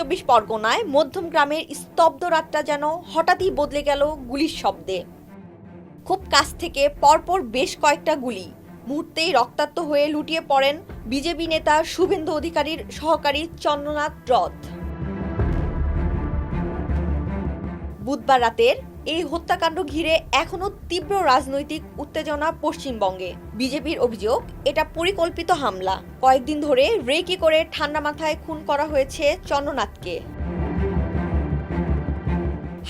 চব্বিশ পরগনায় মধ্যম গ্রামের স্তব্ধ রাতটা যেন হঠাৎই বদলে গেল গুলির শব্দে। খুব কাছ থেকে পরপর বেশ কয়েকটা গুলি, মুহূর্তেই রক্তাক্ত হয়ে লুটিয়ে পড়েন বিজেপি নেতা শুভেন্দু অধিকারীর সহকারী চন্দ্রনাথ রথ। বুধবার রাতের এই হত্যাকাণ্ড ঘিরে এখনো তীব্র রাজনৈতিক উত্তেজনা পশ্চিমবঙ্গে। বিজেপির অভিযোগ, এটা পরিকল্পিত হামলা। কয়েকদিন ধরে রেকি করে ঠান্ডা মাথায় খুন করা হয়েছে চন্দ্রনাথকে।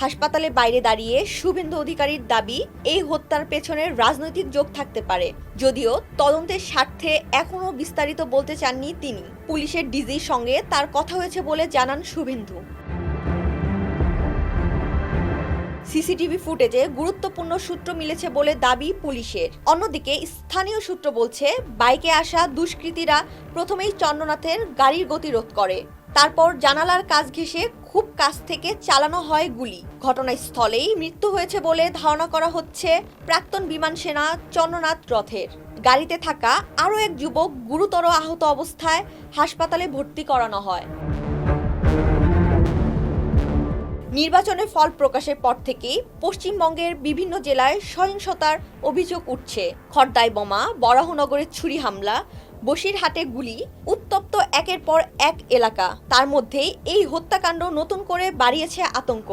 হাসপাতালে বাইরে দাঁড়িয়ে শুভেন্দু অধিকারীর দাবি, এই হত্যার পেছনে রাজনৈতিক যোগ থাকতে পারে, যদিও তদন্তের স্বার্থে এখনো বিস্তারিত বলতে চাননি তিনি। পুলিশের ডিজির সঙ্গে তার কথা হয়েছে বলে জানান শুভেন্দু। সিসিটিভি ফুটেজে গুরুত্বপূর্ণ সূত্র মিলেছে বলে দাবি পুলিশের। অন্যদিকে স্থানীয় সূত্র বলছে, বাইকে আসা দুষ্কৃতীরা প্রথমেই চন্দ্রনাথের গাড়ির গতিরোধ করে, তারপর জানালার কাছ ঘেঁষে খুব কাছ থেকে চালানো হয় গুলি। ঘটনাস্থলেই মৃত্যু হয়েছে বলে ধারণা করা হচ্ছে প্রাক্তন বিমান সেনা চন্দ্রনাথ রথের। গাড়িতে থাকা আরও এক যুবক গুরুতর আহত অবস্থায় হাসপাতালে ভর্তি করানো হয়। নির্বাচনের ফল প্রকাশের পর থেকেই পশ্চিমবঙ্গের বিভিন্ন জেলায় সহিংসতার অভিযোগ উঠছে। খড়দায় বোমা, বরাহনগরের ছুরি হামলা, বসিরহাটে গুলি, উত্তপ্ত একের পর এক এলাকা। তার মধ্যেই এই হত্যাকাণ্ড নতুন করে বাড়িয়েছে আতঙ্ক।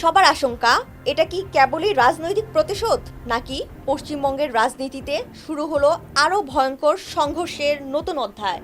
সবার আশঙ্কা, এটা কি কেবলই রাজনৈতিক প্রতিশোধ, নাকি পশ্চিমবঙ্গের রাজনীতিতে শুরু হলো আরও ভয়ঙ্কর সংঘর্ষের নতুন অধ্যায়।